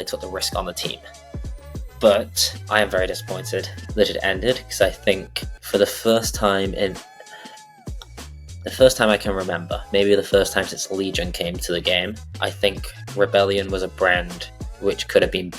they took the risk on the team. But I am very disappointed that it ended, because I think for the first time I can remember, maybe the first time since Legion came to the game, I think Rebellion was a brand which could have been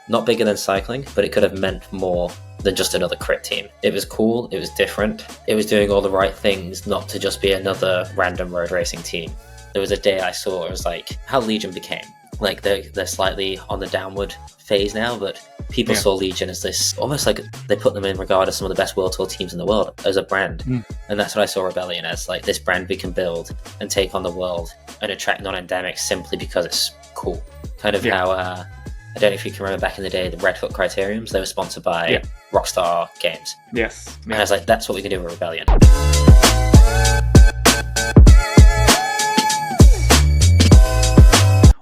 not bigger than cycling, but it could have meant more than just another crit team. It was cool, it was different, it was doing all the right things, not to just be another random road racing team. There was a day I saw, it was like how Legion became. Like they're slightly on the downward phase now, but people saw Legion as this, almost like they put them in regard as some of the best World Tour teams in the world as a brand. And that's what I saw Rebellion as, like this brand we can build and take on the world and attract non-endemics simply because it's cool. Kind of how, I don't know if you can remember back in the day, the Red Hook Criteriums, they were sponsored by Rockstar Games. Yes. And I was like, that's what we can do with Rebellion.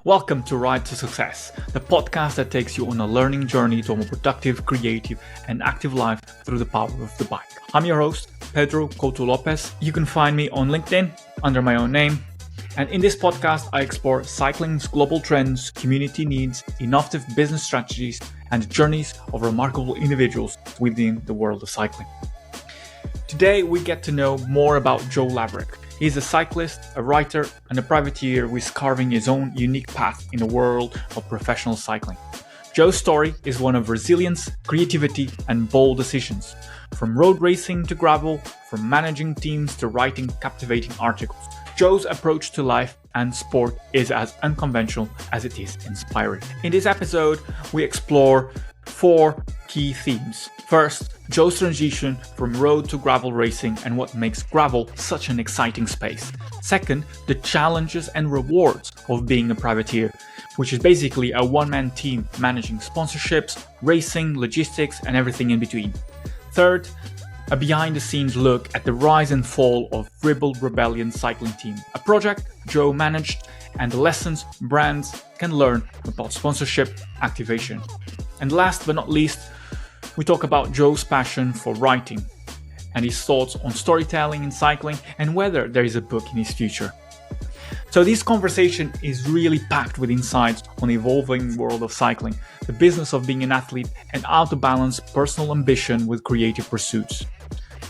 Welcome to Ride to Success, the podcast that takes you on a learning journey to a more productive, creative, and active life through the power of the bike. I'm your host, Pedro Couto Lopez. You can find me on LinkedIn under my own name. And in this podcast, I explore cycling's global trends, community needs, innovative business strategies, and journeys of remarkable individuals within the world of cycling. Today, we get to know more about Joe Laverick. He's a cyclist, a writer, and a privateer who is carving his own unique path in the world of professional cycling. Joe's story is one of resilience, creativity, and bold decisions. From road racing to gravel, from managing teams to writing captivating articles. Joe's approach to life and sport is as unconventional as it is inspiring. In this episode, we explore 4 key themes. First, Joe's transition from road to gravel racing and what makes gravel such an exciting space. Second, the challenges and rewards of being a privateer, which is basically a one-man team managing sponsorships, racing, logistics, and everything in between. Third, a behind-the-scenes look at the rise and fall of Ribble Rebellion cycling team, a project Joe managed, and the lessons brands can learn about sponsorship activation. And last but not least, we talk about Joe's passion for writing and his thoughts on storytelling in cycling and whether there is a book in his future. So this conversation is really packed with insights on the evolving world of cycling, the business of being an athlete, and how to balance personal ambition with creative pursuits.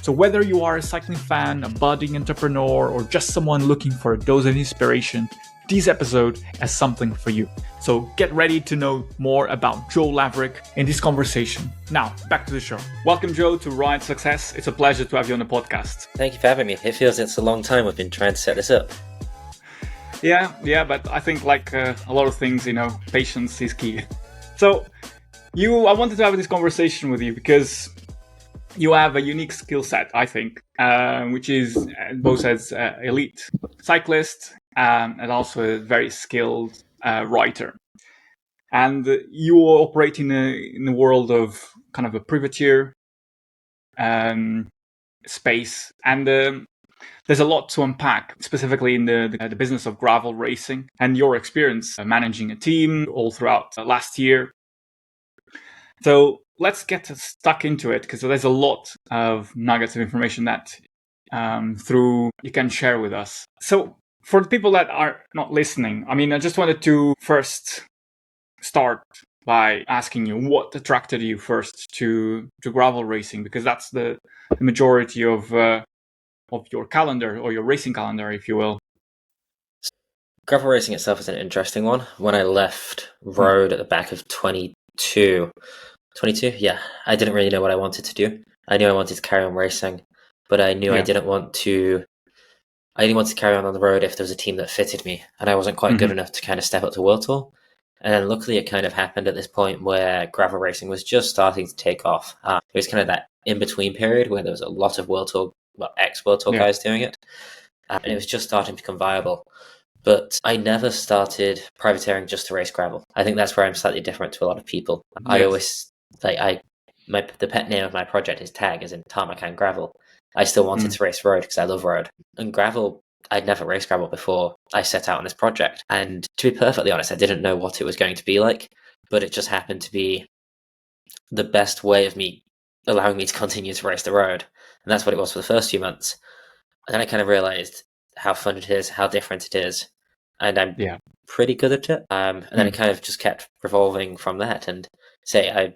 So whether you are a cycling fan, a budding entrepreneur, or just someone looking for a dose of inspiration, this episode has something for you. So get ready to know more about Joe Laverick in this conversation. Now, back to the show. Welcome, Joe, to Ride Success. It's a pleasure to have you on the podcast. Thank you for having me. It feels it's a long time we've been trying to set this up. Yeah, but I think like a lot of things, patience is key. So I wanted to have this conversation with you because you have a unique skill set, I think, which is both as elite cyclist and also a very skilled writer. And you operate in the world of kind of a privateer space, and there's a lot to unpack, specifically in the business of gravel racing and your experience managing a team all throughout last year. So let's get stuck into it, because there's a lot of nuggets of information that you can share with us. So for the people that are not listening, I just wanted to first start by asking you what attracted you first to gravel racing, because that's the majority of your calendar, or your racing calendar, if you will. Gravel racing itself is an interesting one. When I left road at the back of 22, yeah, I didn't really know what I wanted to do. I knew I wanted to carry on racing, but I knew I didn't want to carry on the road if there was a team that fitted me, and I wasn't quite good enough to kind of step up to World Tour. And then luckily it kind of happened at this point where gravel racing was just starting to take off. It was kind of that in-between period where there was a lot of ex-World Tour guys doing it, and it was just starting to become viable. But I never started privateering just to race gravel. I think that's where I'm slightly different to a lot of people. Yes. I always, the pet name of my project is TAG, as in tarmac and gravel. I still wanted to race road because I love road. And gravel, I'd never raced gravel before I set out on this project. And to be perfectly honest, I didn't know what it was going to be like, but it just happened to be the best way of me allowing me to continue to race the road. And that's what it was for the first few months. And then I kind of realized how fun it is, how different it is. and I'm pretty good at it. And then it kind of just kept revolving from that. And say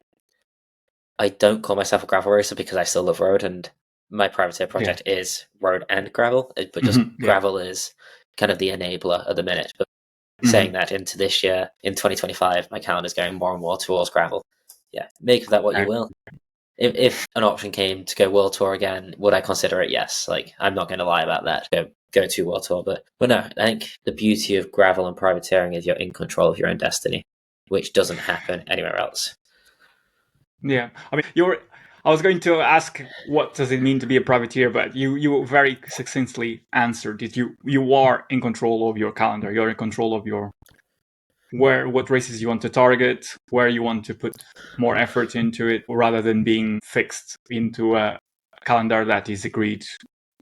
I don't call myself a gravel racer because I still love road, and my privateer project is road and gravel, but just gravel is kind of the enabler at the minute. But saying that into this year, in 2025, my calendar's going more and more towards gravel. Yeah, make of that what you will. If an option came to go World Tour again, would I consider it? Yes. Like, I'm not going to lie about that. Go to World Tour, but no, I think the beauty of gravel and privateering is you're in control of your own destiny, which doesn't happen anywhere else. Yeah, I mean, I was going to ask what does it mean to be a privateer, but you very succinctly answered it. You are in control of your calendar. You're in control of your what races you want to target, where you want to put more effort into it, rather than being fixed into a calendar that is agreed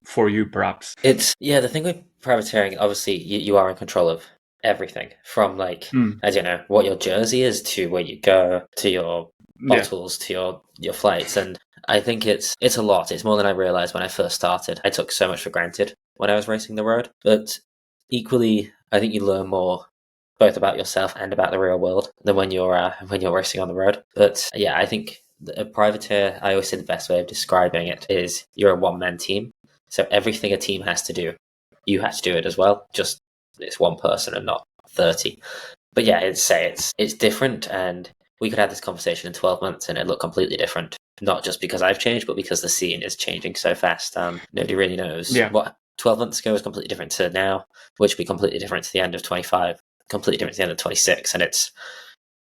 for you, perhaps. It's the thing with privateering. Obviously, you are in control of everything from like as you know what your jersey is to where you go to your bottles to your flights, and I think it's a lot. It's more than I realized when I first started. I took so much for granted when I was racing the road, but equally, I think you learn more both about yourself and about the real world than when you're racing on the road. But yeah, I think a privateer, I always say the best way of describing it is you're a one-man team. So everything a team has to do, you have to do it as well. Just it's one person and not 30. But yeah, it's different, and we could have this conversation in 12 months and it'd look completely different. Not just because I've changed, but because the scene is changing so fast. Nobody really knows what 12 months ago was completely different to now, which will be completely different to the end of 25, completely different to the end of 26. And it's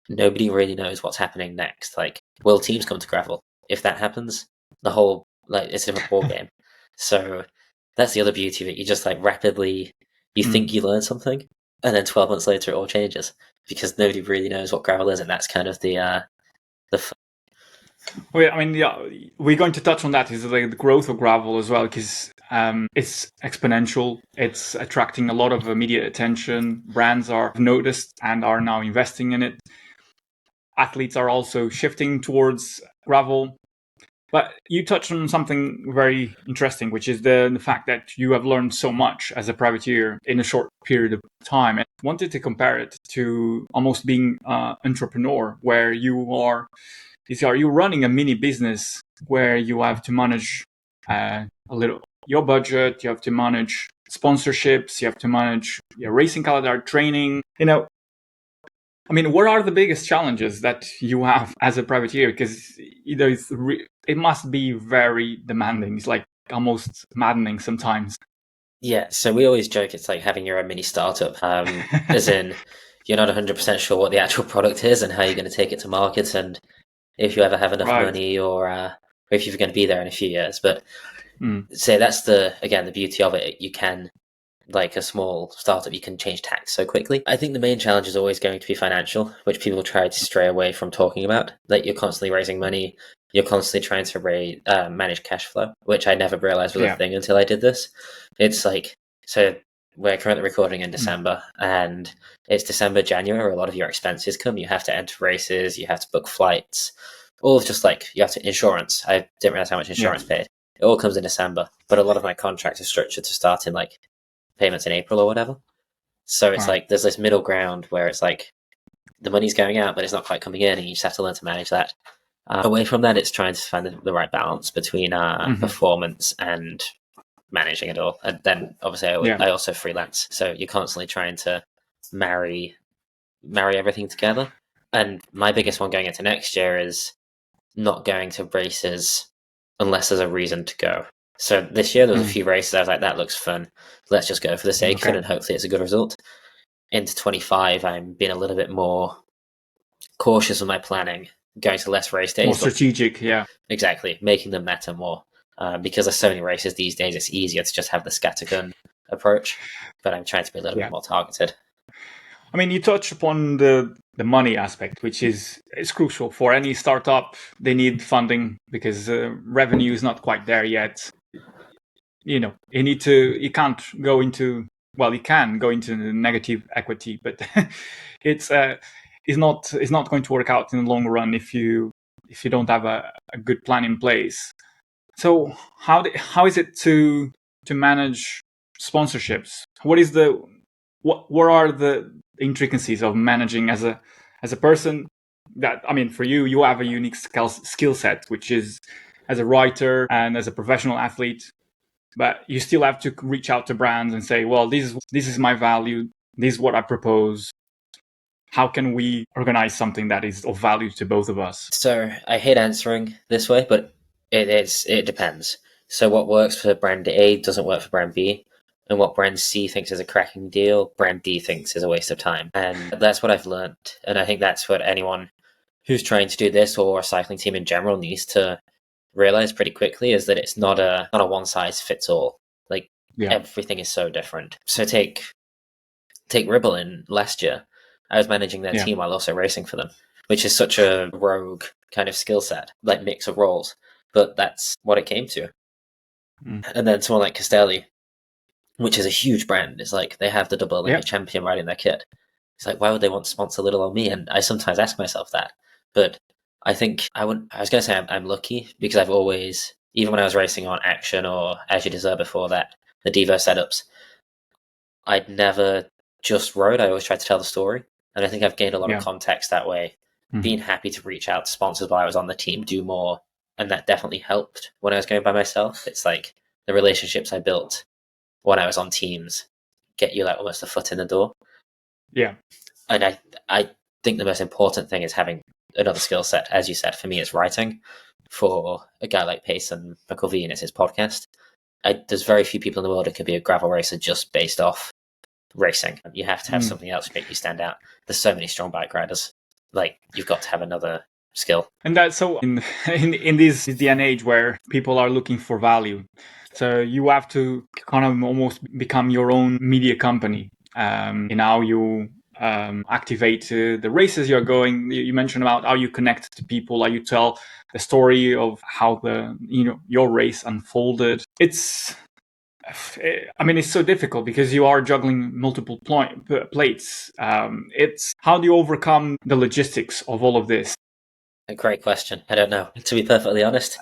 nobody really knows what's happening next. Like, will teams come to gravel? If that happens, the whole it's a different ball game. So that's the other beauty of it. You just rapidly, you think you learn something, and then 12 months later it all changes because nobody really knows what gravel is, and that's kind of the. Well, I mean, we're going to touch on that. Is the growth of gravel as well, because it's exponential. It's attracting a lot of media attention. Brands are noticed and are now investing in it. Athletes are also shifting towards gravel. But you touched on something very interesting, which is the fact that you have learned so much as a privateer in a short period of time, and wanted to compare it to almost being an entrepreneur, where you're running a mini business where you have to manage a little your budget, you have to manage sponsorships, you have to manage your racing calendar, training. I mean, what are the biggest challenges that you have as a privateer? Because it must be very demanding. It's like almost maddening sometimes. Yeah, so we always joke it's like having your own mini startup, as in you're not 100% sure what the actual product is and how you're going to take it to market, and if you ever have enough money or if you're going to be there in a few years. But say that's the beauty of it. You can, like a small startup, you can change tack so quickly. I think the main challenge is always going to be financial, which people try to stray away from talking about. Like, you're constantly raising money, you're constantly trying to manage cash flow, which I never realized was a thing until I did this. It's like, so we're currently recording in December, and it's December, January, where a lot of your expenses come. You have to enter races, you have to book flights, all of just you have to insurance. I didn't realize how much insurance paid. It all comes in December, but a lot of my contracts are structured to start in payments in April or whatever. So it's there's this middle ground where it's the money's going out, but it's not quite coming in, and you just have to learn to manage that. Away from that, it's trying to find the right balance between performance and managing it all. And then obviously I also freelance, so you're constantly trying to marry everything together. And my biggest one going into next year is not going to races unless there's a reason to go. So this year there was a few races I was like, that looks fun, let's just go for the sake of it, and hopefully it's a good result. Into 25, I'm being a little bit more cautious with my planning, going to less race days. More strategic, Exactly, making them matter more. Because there's so many races these days, it's easier to just have the scattergun approach, but I'm trying to be a little bit more targeted. I mean, you touched upon the money aspect, which is crucial for any startup. They need funding because revenue is not quite there yet. You can't go into, you can go into negative equity, but it's not going to work out in the long run if you don't have a good plan in place. So how is it to manage sponsorships? what are the intricacies of managing as a person? That, I mean, for you have a unique skill set, which is as a writer and as a professional athlete, but you still have to reach out to brands and say, well, this is my value, this is what I propose. How can we organize something that is of value to both of us? So I hate answering this way, but it depends. So what works for brand A doesn't work for brand B, and what brand C thinks is a cracking deal, brand D thinks is a waste of time. And that's what I've learned, and I think that's what anyone who's trying to do this, or a cycling team in general, needs to realize pretty quickly, is that it's not a one size fits all. Like, everything is so different. So take Ribble in last year. I was managing their team while also racing for them, which is such a rogue kind of skill set, like mix of roles. But that's what it came to. And then someone like Castelli, which is a huge brand, is like, they have the double Olympic champion riding their kit. It's like, why would they want to sponsor little old me? And I sometimes ask myself that. But I think I was going to say I'm lucky, because I've always, even when I was racing on Action or As You Deserve before that, the Devo setups, I'd never just rode. I always tried to tell the story. And I think I've gained a lot of context that way. Being happy to reach out to sponsors while I was on the team, do more. And that definitely helped when I was going by myself. It's like the relationships I built when I was on teams get you like almost a foot in the door. Yeah. And I think the most important thing is having another skill set. As you said, for me, it's writing. For a guy like Payson McIlveen, and it's his podcast. There's very few people in the world who can be a gravel racer just based off racing. You have to have something else to make you stand out. There's so many strong bike riders. Like, you've got to have another skill. And that's so in this day and age where people are looking for value. So you have to kind of almost become your own media company in how you activate the races you're going. You mentioned about how you connect to people, how you tell the story of how your race unfolded. It's so difficult because you are juggling multiple plates. It's how do you overcome the logistics of all of this? A great question. I don't know, to be perfectly honest.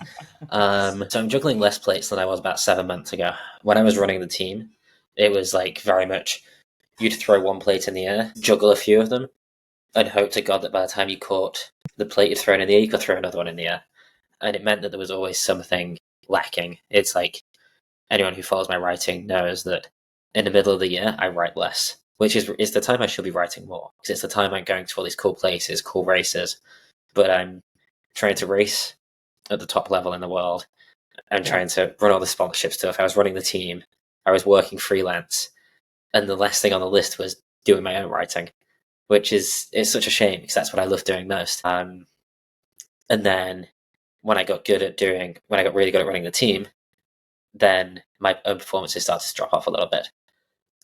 So I'm juggling less plates than I was about 7 months ago. When I was running the team, it was like very much you'd throw one plate in the air, juggle a few of them, and hope to God that by the time you caught the plate you'd thrown in the air, you could throw another one in the air. And it meant that there was always something lacking. It's like, anyone who follows my writing knows that in the middle of the year, I write less, which is the time I should be writing more, because it's the time I'm going to all these cool places, cool races. But I'm trying to race at the top level in the world. I'm trying to run all the sponsorship stuff. I was running the team. I was working freelance. And the last thing on the list was doing my own writing, which is such a shame, because that's what I love doing most. And then when I got really good at running the team, then my own performances started to drop off a little bit.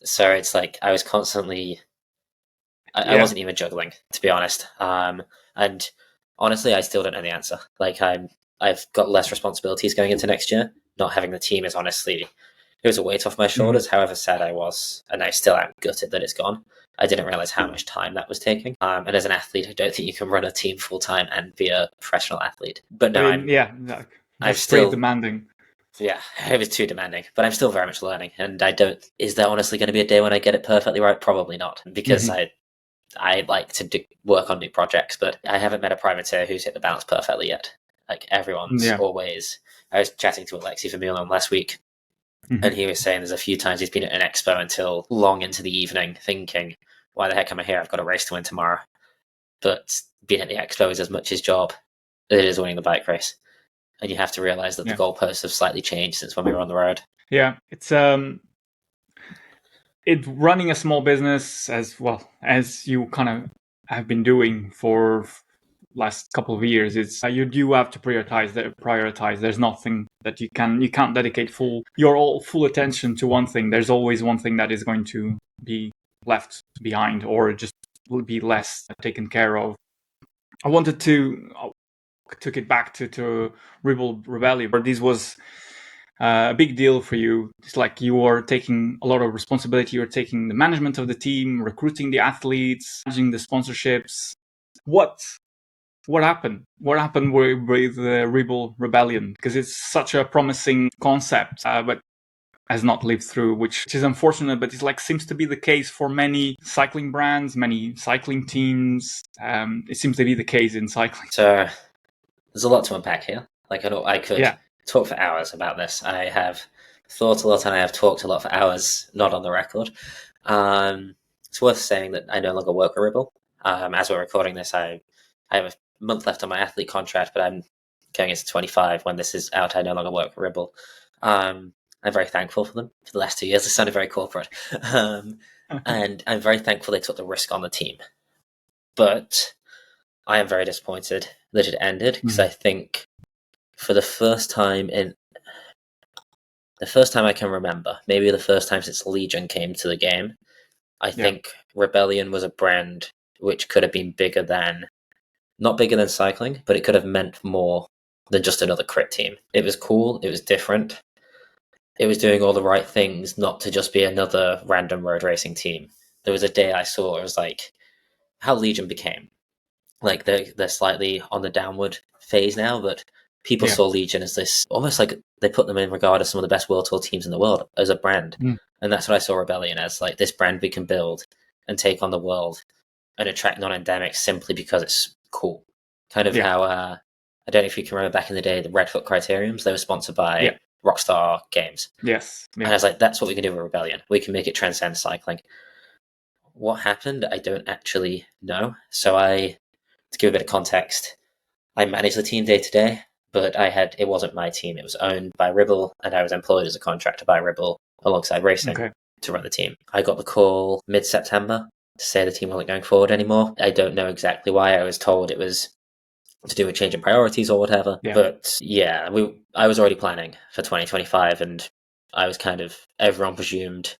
So it's like I was constantly, I wasn't even juggling, to be honest. And honestly, I still don't know the answer. Like, I've got less responsibilities going into next year. Not having the team is honestly, it was a weight off my shoulders. However sad I was, and I still am gutted that it's gone. I didn't realize how much time that was taking. And as an athlete, I don't think you can run a team full time and be a professional athlete. But no, I'm still demanding. Yeah, it was too demanding, but I'm still very much learning. And is there honestly going to be a day when I get it perfectly right? Probably not, because I like to work on new projects, but I haven't met a privateer who's hit the balance perfectly yet. Like, everyone's always. I was chatting to Alexi Vermeulen last week, and he was saying there's a few times he's been at an expo until long into the evening, thinking, why the heck am I here? I've got a race to win tomorrow. But being at the expo is as much his job as it is winning the bike race. And you have to realize that the goalposts have slightly changed since when we were on the road. Yeah, it's running a small business as well as you kind of have been doing for last couple of years. It's you do have to prioritize. There's nothing that you can't dedicate full attention to one thing. There's always one thing that is going to be left behind or just will be less taken care of. I wanted to took it back to Ribble Rebellion, where this was a big deal for you. It's like you are taking a lot of responsibility. You're taking the management of the team, recruiting the athletes, managing the sponsorships. What happened? What happened with the Ribble Rebellion? Because it's such a promising concept, but has not lived through, which is unfortunate, but it's like seems to be the case for many cycling brands, many cycling teams. It seems to be the case in cycling. So there's a lot to unpack here. Like, I know I could Yeah. talk for hours about this. I have thought a lot and I have talked a lot for hours, not on the record. It's worth saying that I no longer work at Ribble. As we're recording this, I have a month left on my athlete contract, but I'm going into 25 when this is out. I no longer work at Ribble. I'm very thankful for them for the last 2 years. It sounded very corporate. And I'm very thankful they took the risk on the team. But I am very disappointed that it ended, because I think for the first time I can remember, maybe the first time since Legion came to the game, I think Rebellion was a brand which could have been bigger than, not bigger than cycling, but it could have meant more than just another crit team. It was cool, it was different, it was doing all the right things, not to just be another random road racing team. There was a day I saw, it was like how Legion became. Like they're slightly on the downward phase now, but people saw Legion as this, almost like they put them in regard as some of the best World Tour teams in the world as a brand. And that's what I saw Rebellion as, like this brand we can build and take on the world and attract non-endemics simply because it's cool. Kind of how, I don't know if you can remember back in the day, the Red Hook Criteriums, they were sponsored by Rockstar Games. Yes. And I was like, that's what we can do with Rebellion. We can make it transcend cycling. What happened, I don't actually know. So to give a bit of context, I managed the team day to day, but it wasn't my team. It was owned by Ribble, and I was employed as a contractor by Ribble alongside racing to run the team. I got the call mid-September to say the team wasn't going forward anymore. I don't know exactly why. I was told it was to do with change in priorities or whatever. But yeah, I was already planning for 2025, and I was everyone presumed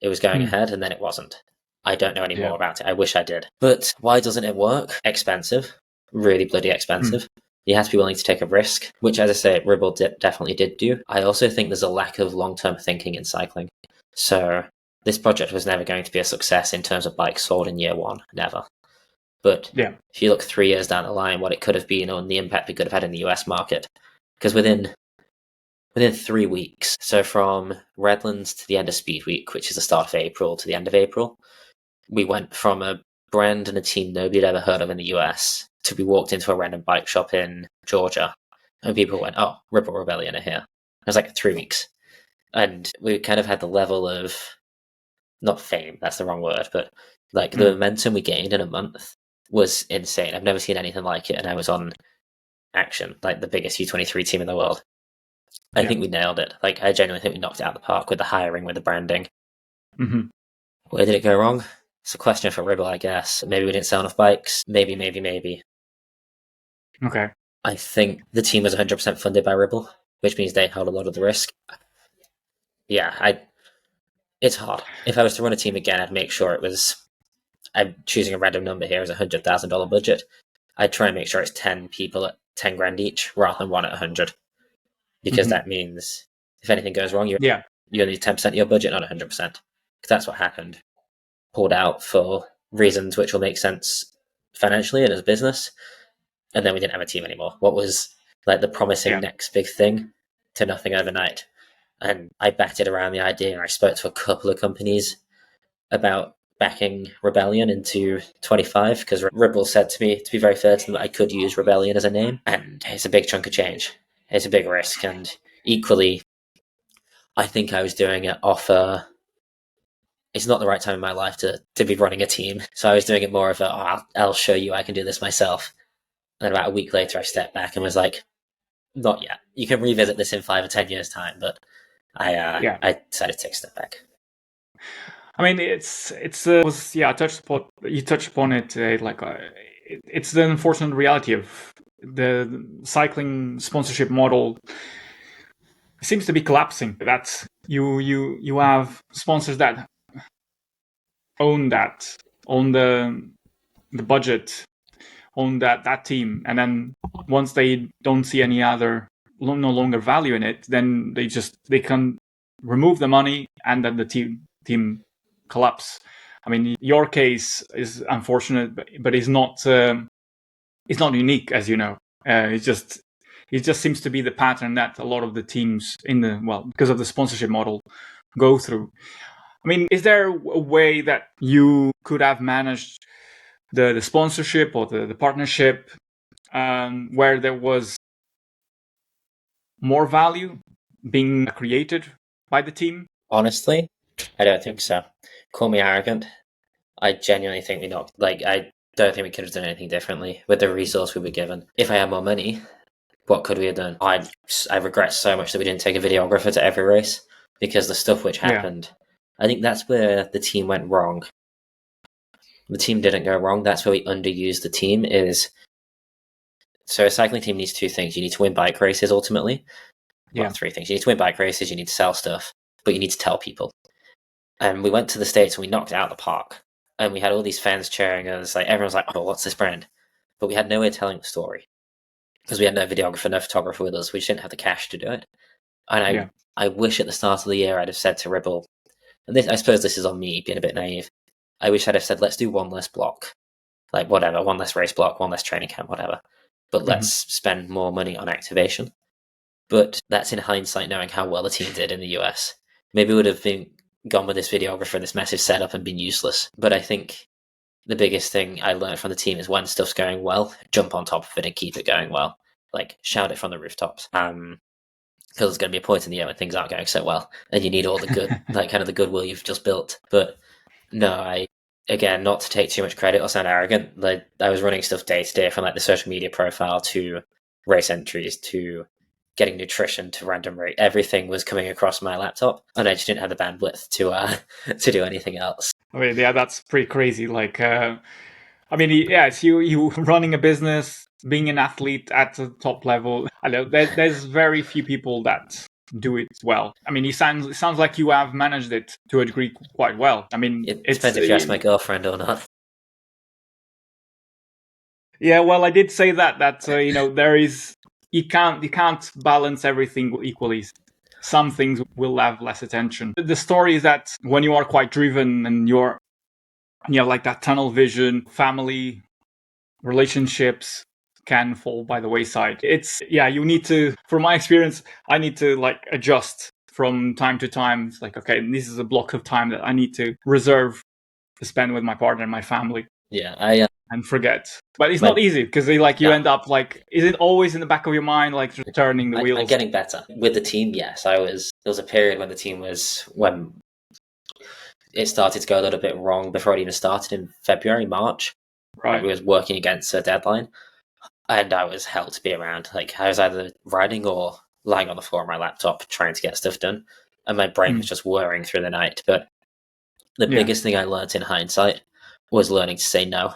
it was going ahead, and then it wasn't. I don't know any more about it. I wish I did. But why doesn't it work? Expensive. Really bloody expensive. You have to be willing to take a risk, which, as I say, Ribble definitely did do. I also think there's a lack of long-term thinking in cycling. So this project was never going to be a success in terms of bikes sold in year one. Never. But if you look 3 years down the line, what it could have been on the impact we could have had in the US market. Because within 3 weeks, so from Redlands to the end of Speed Week, which is the start of April to the end of April, we went from a brand and a team nobody had ever heard of in the US to be walked into a random bike shop in Georgia, and people went, "Oh, Ribble Rebellion are here." It was like 3 weeks. And we kind of had the level of, not fame, that's the wrong word, but like the momentum we gained in a month was insane. I've never seen anything like it, and I was on Action, like the biggest U23 team in the world. I think we nailed it. Like, I genuinely think we knocked it out of the park with the hiring, with the branding. Where did it go wrong? It's a question for Ribble, I guess. Maybe we didn't sell enough bikes. Maybe. Okay. I think the team was 100% funded by Ribble, which means they held a lot of the risk. Yeah, it's hard. If I was to run a team again, I'd make sure I'm choosing a random number here as $100,000 budget. I'd try and make sure it's 10 people at 10 grand each rather than one at 100. Because that means if anything goes wrong, you only need 10% of your budget, not 100%. Because that's what happened. Pulled out for reasons which will make sense financially and as a business, and then we didn't have a team anymore. What was like the promising next big thing to nothing overnight. And I batted around the idea, and I spoke to a couple of companies about backing Rebellion into 25, because Ribble said to me, to be very fair to them, that I could use Rebellion as a name, and it's a big chunk of change. It's a big risk, and equally, I think I was doing it off it's not the right time in my life to be running a team. So I was doing it more of I'll show you I can do this myself. And about a week later, I stepped back and was like, not yet. You can revisit this in 5 or 10 years' time, but I decided to take a step back. I mean, you touched upon it. It's the unfortunate reality of the cycling sponsorship model. It seems to be collapsing. That you have sponsors that own the budget, own that team, and then once they don't see any other no longer value in it, then they can remove the money, and then the team collapse. I mean, your case is unfortunate, but it's not unique, as you know. It's just It just seems to be the pattern that a lot of the teams because of the sponsorship model go through. I mean, is there a way that you could have managed the sponsorship or the partnership where there was more value being created by the team? Honestly, I don't think so. Call me arrogant. I genuinely think I don't think we could have done anything differently with the resource we were given. If I had more money, what could we have done? I regret so much that we didn't take a videographer to every race, because the stuff which happened, I think that's where the team went wrong. The team didn't go wrong. That's where we underused the team. So a cycling team needs two things. You need to win bike races ultimately. Well, three things. You need to win bike races, you need to sell stuff, but you need to tell people. And we went to the States and we knocked it out of the park. And we had all these fans cheering us. Like, everyone's like, oh, what's this brand? But we had no way of telling the story, because we had no videographer, no photographer with us. We just didn't have the cash to do it. And I wish at the start of the year I'd have said to Ribble, and I suppose this is on me being a bit naive, I wish I'd have said, let's do one less block. Like, whatever, one less race block, one less training camp, whatever. But let's spend more money on activation. But that's in hindsight, knowing how well the team did in the US. Maybe would have been gone with this videographer, this massive setup, and been useless. But I think the biggest thing I learned from the team is, when stuff's going well, jump on top of it and keep it going well. Like, shout it from the rooftops. Because there's going to be a point in the year when things aren't going so well, and you need all the good, like, kind of the goodwill you've just built. But no, again, not to take too much credit or sound arrogant, like, I was running stuff day to day, from like the social media profile to race entries to getting nutrition to random rate. Everything was coming across my laptop, and I just didn't have the bandwidth to do anything else. I mean, yeah, that's pretty crazy. Like, I mean, it's you running a business, being an athlete at the top level. I know there's very few people that do it well. I mean, it sounds like you have managed it to a degree quite well. I mean, it depends if you ask my girlfriend or not. Yeah, well, I did say that there is, you can't balance everything equally. Some things will have less attention. The story is that when you are quite driven and you have like that tunnel vision, family, relationships can fall by the wayside. You need to, from my experience, I need to like adjust from time to time. It's like, okay, this is a block of time that I need to reserve to spend with my partner and my family. Yeah, and forget. But it's not easy, because you end up like, is it always in the back of your mind, like turning the wheels? I'm getting better with the team. Yes, there was a period when the team when it started to go a little bit wrong before it even started in February, March. Right. I was working against a deadline, and I was hell to be around. Like, I was either riding or lying on the floor on my laptop trying to get stuff done, and my brain was just whirring through the night. But the biggest thing I learned in hindsight was learning to say no.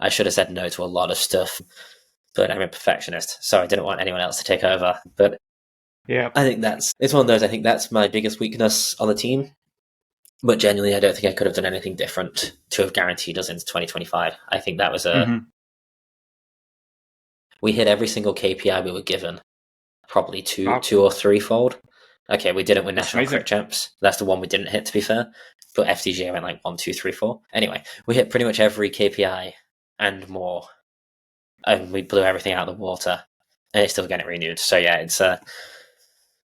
I should have said no to a lot of stuff, but I'm a perfectionist, so I didn't want anyone else to take over. But yeah, I think it's one of those. I think that's my biggest weakness on the team. But genuinely, I don't think I could have done anything different to have guaranteed us into 2025. I think that was we hit every single KPI we were given, probably two or threefold. Okay, we didn't win national crit champs. That's the one we didn't hit, to be fair. But FDG went like 1, 2, 3, 4. Anyway, we hit pretty much every KPI and more, and we blew everything out of the water, and it's still getting renewed. So yeah, it's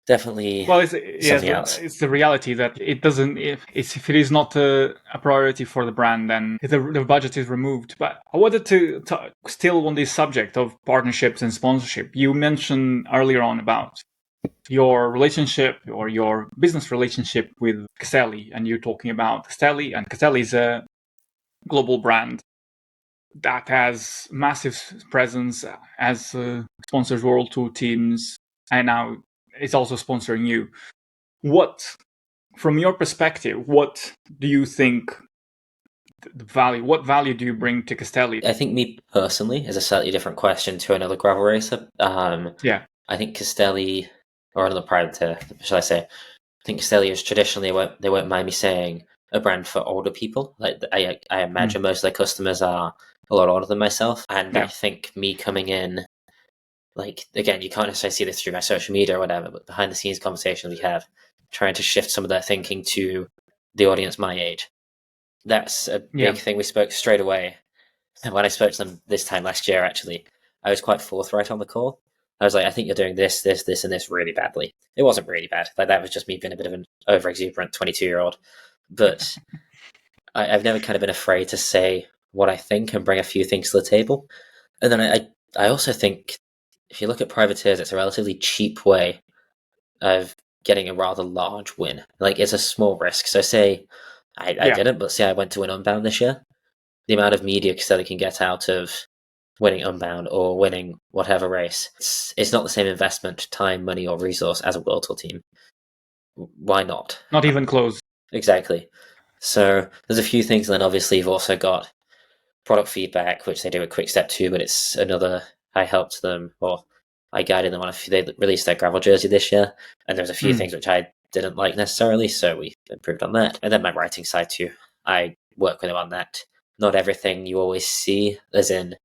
definitely something else. It's the reality that it doesn't. If it is not a priority for the brand, then the budget is removed. But I wanted to still on this subject of partnerships and sponsorship. You mentioned earlier on about your relationship or your business relationship with Castelli, and you're talking about Castelli, and Castelli is a global brand that has massive presence, as sponsors World Tour teams, and now it's also sponsoring you. What, from your perspective, what do you think the value? What value do you bring to Castelli? I think me personally is a slightly different question to another gravel racer. I think Castelli, or another Privateer, shall I say? I think Castelli is traditionally, they won't mind me saying, a brand for older people. Like, I imagine most of their customers are a lot older than myself, and I think me coming in, like, again, you can't necessarily see this through my social media or whatever, but behind the scenes conversations we have, trying to shift some of their thinking to the audience my age. That's a big thing. We spoke straight away. And when I spoke to them this time last year, actually, I was quite forthright on the call. I was like, I think you're doing this, this, this, and this really badly. It wasn't really bad. Like that was just me being a bit of an over-exuberant 22-year-old. But I've never kind of been afraid to say what I think and bring a few things to the table. And then I also think if you look at privateers, it's a relatively cheap way of getting a rather large win. Like it's a small risk. So say I didn't, but say I went to win Unbound this year, the amount of media Castelli can get out of winning Unbound or winning whatever race, it's not the same investment, time, money, or resource as a World Tour team. Why not? Not even close. Exactly. So there's a few things, and then obviously you've also got product feedback, which they do a quick step too, but it's another, I helped them, or I guided them on they released their gravel jersey this year, and there's a few things which I didn't like necessarily, so we improved on that. And then my writing side too, I work with them on that. Not everything you always see, as in,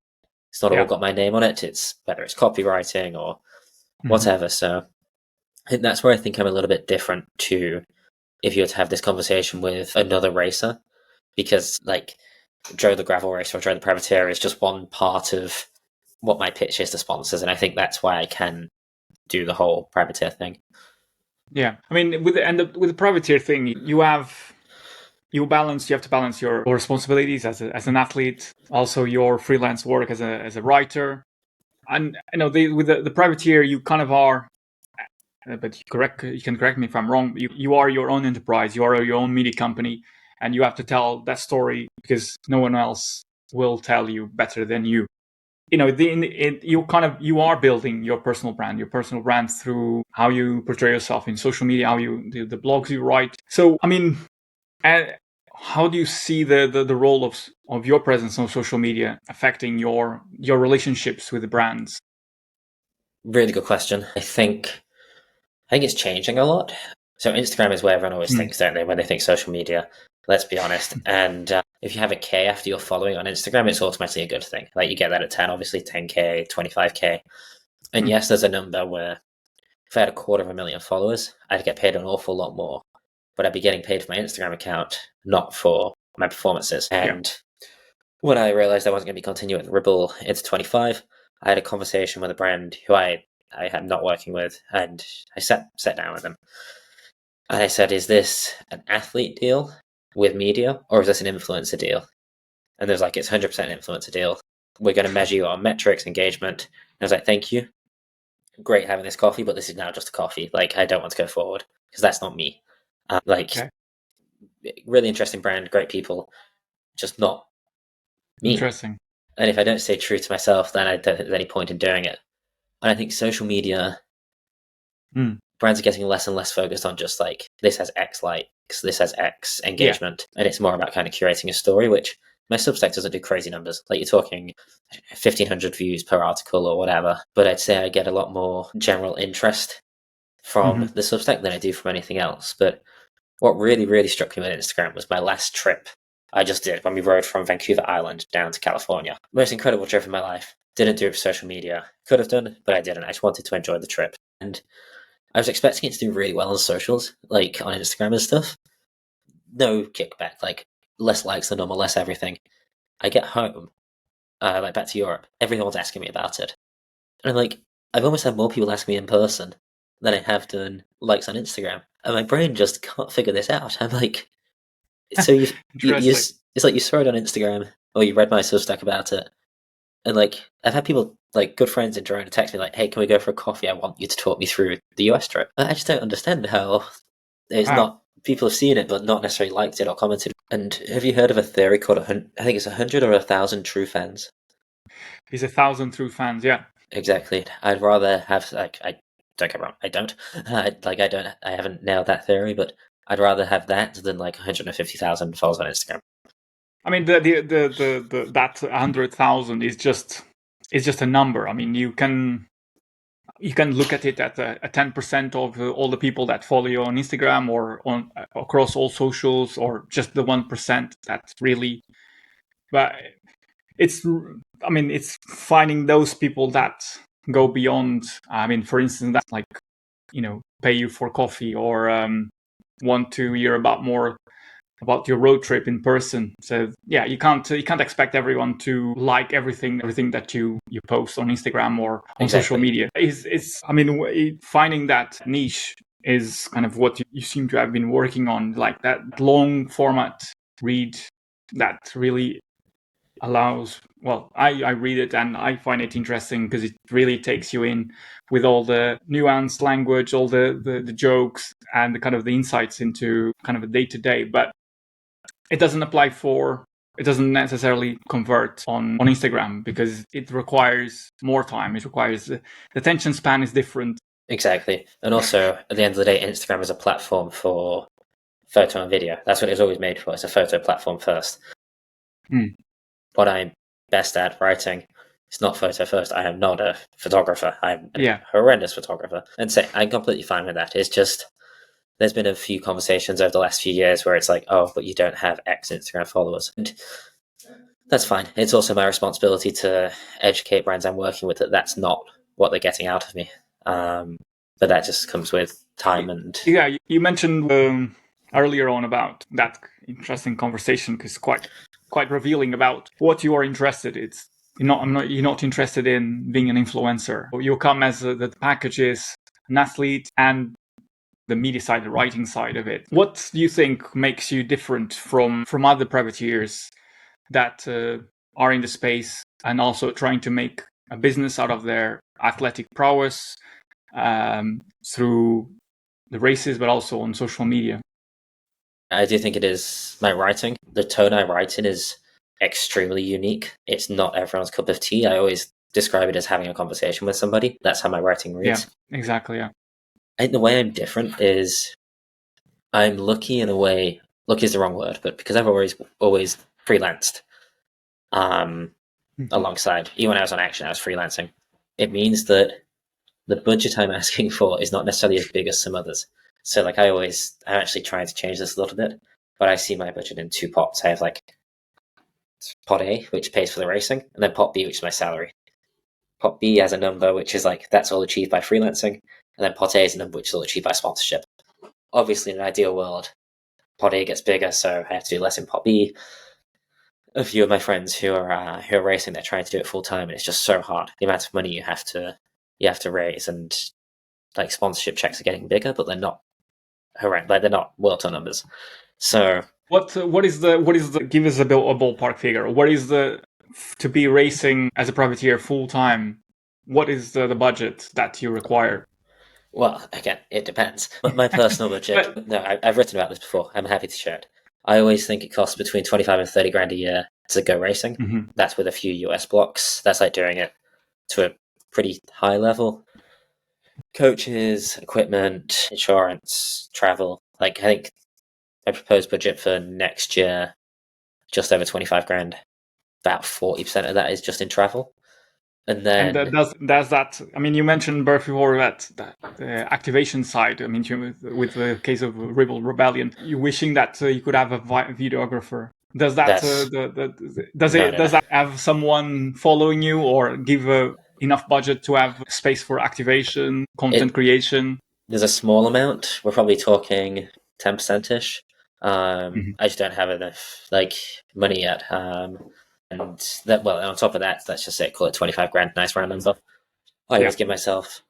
it's not all got my name on it, it's whether it's copywriting or whatever, so I think that's where I think I'm a little bit different to if you were to have this conversation with another racer, because like Joe the gravel racer or Joe the privateer is just one part of what my pitch is to sponsors, and I think that's why I can do the whole privateer thing. Yeah, I mean, with the privateer thing, you have to balance your responsibilities as an athlete, also your freelance work as a writer, and with the privateer, you kind of are. But you can correct me if I'm wrong. You are your own enterprise. You are your own media company, and you have to tell that story because no one else will tell you better than you. You are building your personal brand through how you portray yourself in social media, the blogs you write. So, I mean, how do you see the role of your presence on social media affecting your relationships with the brands? Really good question. I think it's changing a lot. So Instagram is where everyone always thinks, don't they, when they think social media? Let's be honest. And if you have a K after you're following on Instagram, it's automatically a good thing. Like you get that at 10, obviously 10K, 25K. And yes, there's a number where if I had 250,000 followers, I'd get paid an awful lot more. But I'd be getting paid for my Instagram account, not for my performances. And when I realized I wasn't going to be continuing with Ribble into 25, I had a conversation with a brand who I am not working with, and I sat down with them. And I said, is this an athlete deal with media, or is this an influencer deal? And there's like, it's 100% influencer deal. We're going to measure you on metrics, engagement. And I was like, thank you. Great having this coffee, but this is now just a coffee. Like, I don't want to go forward because that's not me. Really interesting brand, great people, just not me. Interesting. And if I don't stay true to myself, then I don't think there's any point in doing it. And I think social media, brands are getting less and less focused on just like, this has X likes, this has X engagement. And it's more about kind of curating a story, which my Substack doesn't do crazy numbers. Like you're talking 1,500 views per article or whatever. But I'd say I get a lot more general interest from the Substack than I do from anything else. But what really, really struck me with Instagram was my last trip I just did when we rode from Vancouver Island down to California. Most incredible trip of my life. Didn't do it for social media. Could have done, but I didn't. I just wanted to enjoy the trip. And I was expecting it to do really well on socials, like on Instagram and stuff. No kickback, like less likes than normal, less everything. I get home, like back to Europe, everyone's asking me about it. And I'm like, I've almost had more people ask me in person than I have done likes on Instagram. And my brain just can't figure this out. I'm like, so you it's like you saw it on Instagram, or you read my Substack about it. And like, I've had people, like good friends in Girona, text me like, hey, can we go for a coffee? I want you to talk me through the US trip. I just don't understand how it's not, people have seen it, but not necessarily liked it or commented. And have you heard of a theory called, I think it's 100 or 1,000 true fans? It's 1,000 true fans, yeah. Exactly. I'd rather have, like, I don't get wrong, I don't. I haven't nailed that theory, but I'd rather have that than like 150,000 followers on Instagram. I mean, that 100,000 is just a number. I mean, you can look at it at a 10% of all the people that follow you on Instagram or on across all socials, or just the 1% that's really. But it's finding those people that go beyond. I mean, for instance, that like, pay you for coffee or want to hear about more about your road trip in person. So yeah, you can't expect everyone to like everything that you post on Instagram or on social media. Finding that niche is kind of what you seem to have been working on, like that long format read that really allows, well, I read it and I find it interesting because it really takes you in with all the nuanced language, all the jokes and the kind of the insights into kind of a day-to-day. But it doesn't necessarily convert on Instagram because it requires more time. It requires, the attention span is different. Exactly. And also, at the end of the day, Instagram is a platform for photo and video. That's what it's always made for. It's a photo platform first. What I'm best at writing, it's not photo first. I am not a photographer. I'm a horrendous photographer. And so I'm completely fine with that. It's just, there's been a few conversations over the last few years where it's like, oh, but you don't have X Instagram followers. And that's fine. It's also my responsibility to educate brands I'm working with that that's not what they're getting out of me. But that just comes with time. And yeah, you mentioned earlier on about that interesting conversation because quite revealing about what you are interested in. You're not interested in being an influencer. You come as the package is an athlete and the media side, the writing side of it. What do you think makes you different from other privateers that are in the space and also trying to make a business out of their athletic prowess through the races, but also on social media? I do think it is my writing. The tone I write in is extremely unique. It's not everyone's cup of tea. I always describe it as having a conversation with somebody. That's how my writing reads. Yeah, exactly, yeah. I think the way I'm different is I'm lucky in a way. Lucky is the wrong word, but because I've always freelanced alongside, even when I was on Action, I was freelancing. It means that the budget I'm asking for is not necessarily as big as some others. So like I'm actually trying to change this a little bit, but I see my budget in two pots. I have like pot A, which pays for the racing, and then pot B, which is my salary. Pot B has a number which is like that's all achieved by freelancing, and then pot A is a number which is all achieved by sponsorship. Obviously, in an ideal world, pot A gets bigger, so I have to do less in pot B. A few of my friends who are racing, they're trying to do it full time, and it's just so hard. The amount of money you have to raise, and like sponsorship checks are getting bigger, but they're not horrendous. Like they're not world tour numbers. So what is the give us a ballpark figure? What is the to be racing as a privateer full time? What is the budget that you require? Well, again, it depends. But my personal budget, no, I've written about this before. I'm happy to share it. I always think it costs between 25 and 30 grand a year to go racing. Mm-hmm. That's with a few US blocks. That's like doing it to a pretty high level. Coaches, equipment, insurance, travel. Like, I think my proposed budget for next year, just over 25 grand. About 40% of that is just in travel. And then does that? I mean, you mentioned before that activation side. I mean, with the case of Ribble Rebellion, you wishing that you could have a videographer. Does that does that have someone following you or give enough budget to have space for activation, content creation? There's a small amount. We're probably talking 10%ish. I just don't have enough like money yet. And that, well, on top of that, let's just say call it 25 grand, nice round number. I always give myself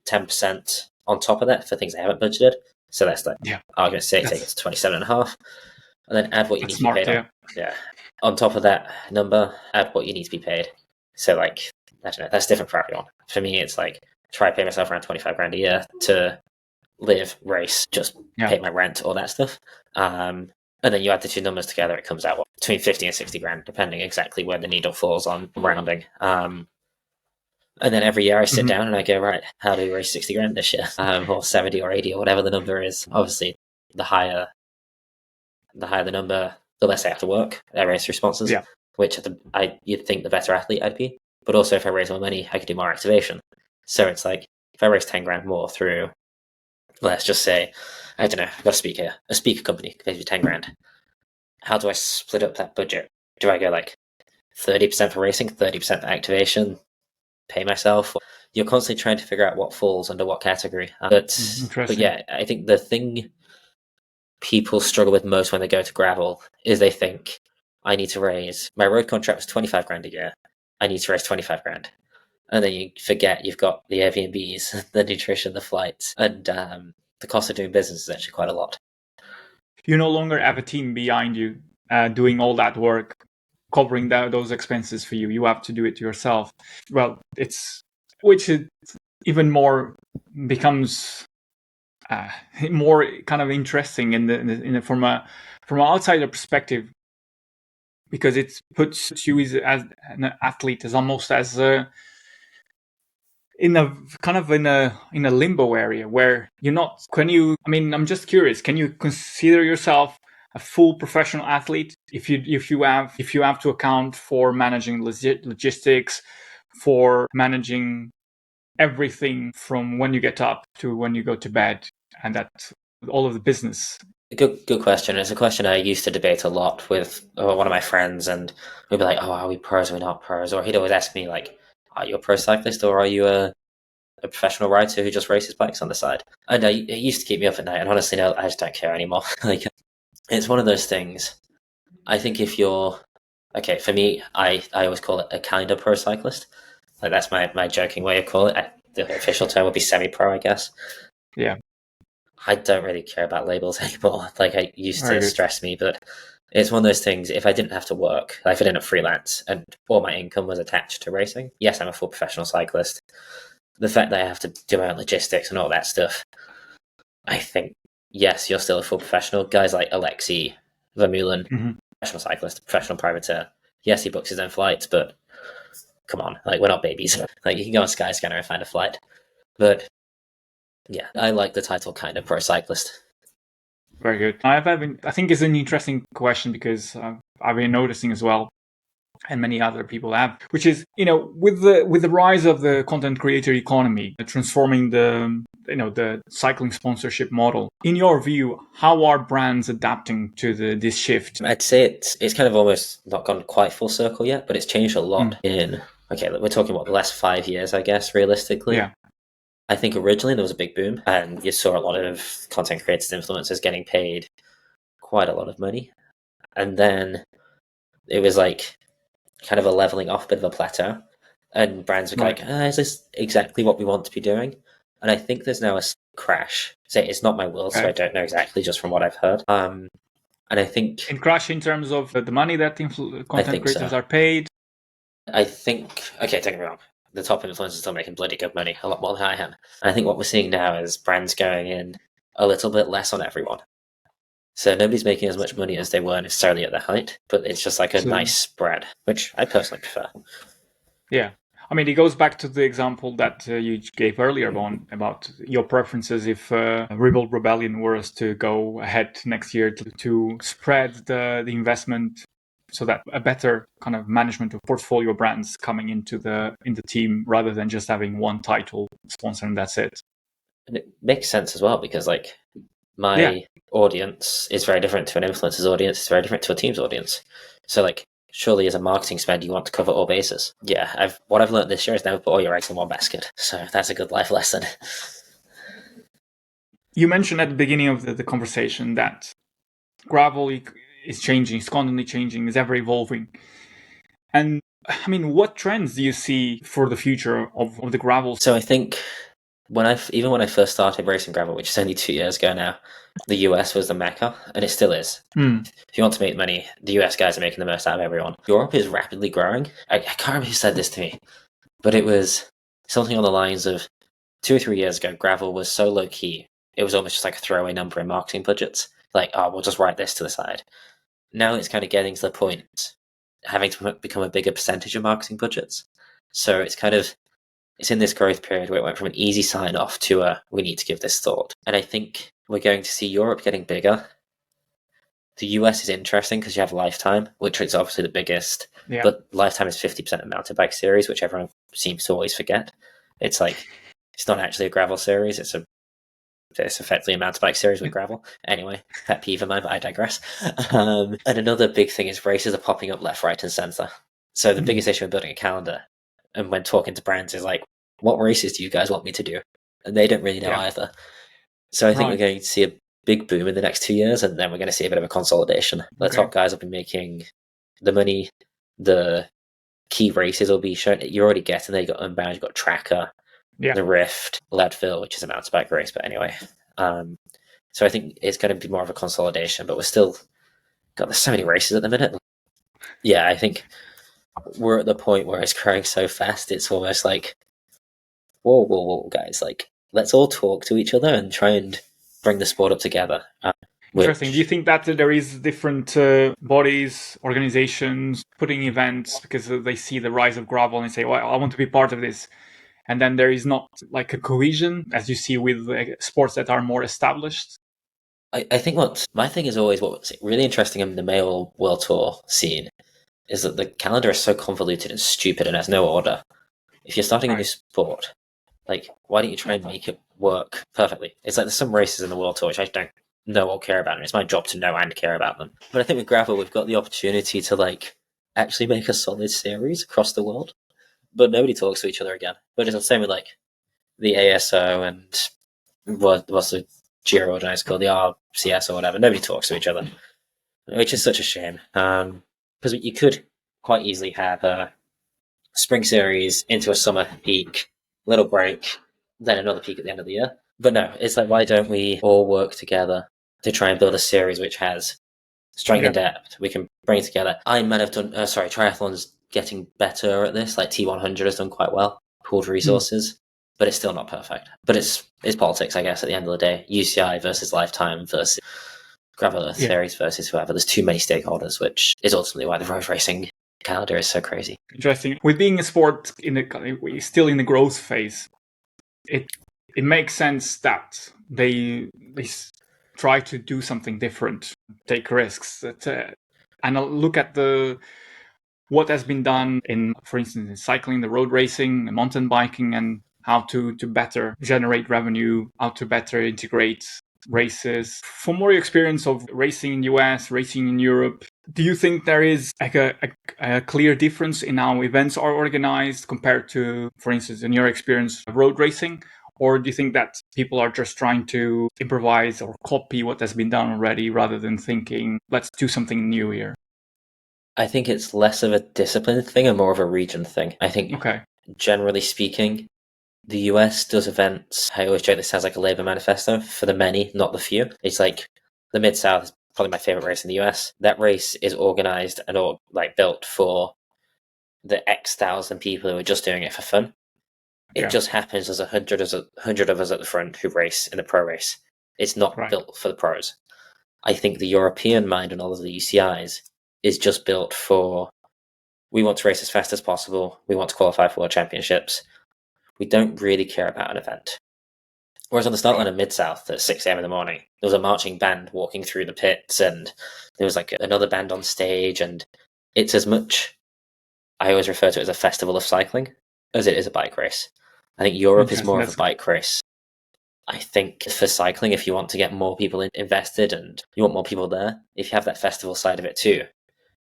10% on top of that for things I haven't budgeted. So that's like, argument's sake, take it to 27.5, and then add what you need to be paid on. Yeah. On top of that number, add what you need to be paid. So like, I don't know, that's different for everyone. For me, it's like try pay myself around 25 grand a year to live, race, just pay my rent, all that stuff. And then you add the two numbers together, it comes out between 50 and 60 grand, depending exactly where the needle falls on rounding. And then every year I sit down and I go, right, how do we raise 60 grand this year? Or 70 or 80 or whatever the number is. Obviously, the higher the number, the less I have to work. I raise responses, which you'd think the better athlete I'd be. But also if I raise more money, I could do more activation. So it's like, if I raise 10 grand more through, let's just say, I don't know, I've got a speaker company pays me 10 grand. How do I split up that budget? Do I go like 30% for racing, 30% for activation, pay myself? You're constantly trying to figure out what falls under what category. But yeah, I think the thing people struggle with most when they go to gravel is they think, I need to raise, my road contract was 25 grand a year. I need to raise 25 grand. And then you forget you've got the Airbnbs, the nutrition, the flights, and the cost of doing business is actually quite a lot. You no longer have a team behind you doing all that work, covering those expenses for you. You have to do it yourself. Well, which it even more becomes more kind of interesting from an outsider perspective, because it puts you as an athlete as almost as in a limbo area where you're not. I'm just curious, can you consider yourself a full professional athlete if you have to account for managing logistics, for managing everything from when you get up to when you go to bed, and that all of the business? Good question. It's a question I used to debate a lot with one of my friends, and we'd be like, "Oh, are we pros? Are we not pros?" Or he'd always ask me like, "Are you a pro cyclist, or are you a professional rider who just races bikes on the side?" And it used to keep me up at night. And honestly, no, I just don't care anymore. Like, it's one of those things. I think if you're okay, for me, I always call it a kind of pro cyclist. Like, that's my joking way of calling it. The official term would be semi-pro, I guess. Yeah. I don't really care about labels anymore. Like, it used to stress me, but it's one of those things. If I didn't have to work, like if I didn't freelance and all my income was attached to racing, yes, I'm a full professional cyclist. The fact that I have to do my own logistics and all that stuff, I think, yes, you're still a full professional. Guys like Alexei Vermeulen, professional cyclist, professional privateer. Yes, he books his own flights, but come on, like, we're not babies. Like, you can go on Skyscanner and find a flight. But yeah, I like the title kind of pro cyclist. Very good. I think it's an interesting question because I've been noticing as well, and many other people have, which is, with the rise of the content creator economy, transforming the cycling sponsorship model. In your view, how are brands adapting to this shift? I'd say it's kind of almost not gone quite full circle yet, but it's changed a lot we're talking about the last 5 years, I guess, realistically. Yeah. I think originally there was a big boom, and you saw a lot of content creators, influencers getting paid quite a lot of money. And then it was like kind of a leveling off, bit of a plateau. And brands were like, is this exactly what we want to be doing? And I think there's now a crash. So it's not my world, so I don't know exactly, just from what I've heard. And I think... In crash in terms of the money that content creators are paid? I think... Okay, don't get me wrong. The top influencers are still making bloody good money, a lot more than I am. And I think what we're seeing now is brands going in a little bit less on everyone. So nobody's making as much money as they were necessarily at the height, but it's just like a nice spread, which I personally prefer. Yeah. I mean, it goes back to the example that you gave earlier about your preferences if Ribble Rebellion was to go ahead next year to spread the investment so that a better kind of management of portfolio brands coming into the team rather than just having one title sponsor and that's it. And it makes sense as well because, like, my audience is very different to an influencer's audience. It's very different to a team's audience. So, like, surely as a marketing spend, you want to cover all bases. Yeah, what I've learned this year is never put all your eggs in one basket. So that's a good life lesson. You mentioned at the beginning of the conversation that gravel is changing, it's constantly changing, is ever evolving. And I mean, what trends do you see for the future of the gravel? So I think when I first started racing gravel, which is only 2 years ago now, the US was the mecca, and it still is. If you want to make money, the US guys are making the most out of everyone. Europe is rapidly growing. I can't remember who said this to me, but it was something on the lines of 2 or 3 years ago, gravel was so low key, it was almost just like a throwaway number in marketing budgets. Like, oh, we'll just write this to the side. Now it's kind of getting to the point having to become a bigger percentage of marketing budgets. So it's in this growth period where it went from an easy sign off to we need to give this thought. And I think we're going to see Europe getting bigger. The US is interesting because you have Lifetime, which is obviously the biggest, but Lifetime is 50% of mountain bike series, which everyone seems to always forget. It's like, it's not actually a gravel series, it's effectively a mountain bike series with gravel. Anyway, pet peeve of mine, but I digress. And another big thing is races are popping up left, right, and centre. So the biggest issue in building a calendar and when talking to brands is like, what races do you guys want me to do? And they don't really know either. So I think we're going to see a big boom in the next 2 years, and then we're going to see a bit of a consolidation. The top guys will be making the money. The key races will be shown. You're already getting there. You've got Unbound, you've got Tracker, the Rift, Leadville, which is a mountain bike race. But anyway, so I think it's going to be more of a consolidation, but we're still there's so many races at the minute. Yeah, I think we're at the point where it's growing so fast, it's almost like, whoa, guys, like, let's all talk to each other and try and bring the sport up together. Interesting. Do you think that there is different bodies, organizations putting events because they see the rise of gravel and say, well, I want to be part of this. And then there is not like a cohesion as you see with sports that are more established? I think my thing is always what's really interesting in the male world tour scene is that the calendar is so convoluted and stupid and has no order. If you're starting a new sport, like, why don't you try and make it work perfectly? It's like there's some races in the world tour which I don't know or care about, and it's my job to know and care about them. But I think with gravel, we've got the opportunity to like actually make a solid series across the world, but nobody talks to each other again. But it's the same with like the ASO and what's the Giro organized called, the RCS or whatever. Nobody talks to each other, which is such a shame. Because you could quite easily have a spring series into a summer peak, little break, then another peak at the end of the year. But no, it's like, why don't we all work together to try and build a series which has strength and depth? We can bring it together. Ironman have done, triathlon's getting better at this. Like T100 has done quite well, pooled resources, but it's still not perfect. But it's politics, I guess, at the end of the day. UCI versus Lifetime versus Gravel Earth Series versus whoever. There's too many stakeholders, which is ultimately why the road racing calendar is so crazy. Interesting. With being a sport still in the growth phase, it makes sense that they try to do something different, take risks, and look at what has been done in, for instance, in cycling, the road racing, the mountain biking, and how to better generate revenue, how to better integrate races. From more experience of racing in the US, racing in Europe, do you think there is like a clear difference in how events are organized compared to, for instance, in your experience, road racing? Or do you think that people are just trying to improvise or copy what has been done already rather than thinking, let's do something new here? I think it's less of a discipline thing and more of a region thing. I think, generally speaking, the US does events. I always joke this sounds like a Labour manifesto for the many, not the few. It's like the Mid-South is probably my favorite race in the US. That race is organized and built for the X thousand people who are just doing it for fun. It just happens there's 100 of us at the front who race in the pro race. It's not built for the pros. I think the European mind and all of the UCIs is just built for, we want to race as fast as possible. We want to qualify for world championships. We don't really care about an event. Whereas on the start line of Mid-South at 6 a.m. in the morning, there was a marching band walking through the pits, and there was like another band on stage, and it's as much, I always refer to it as a festival of cycling as it is a bike race. I think Europe is more of a bike race. I think for cycling, if you want to get more people invested and you want more people there, if you have that festival side of it too,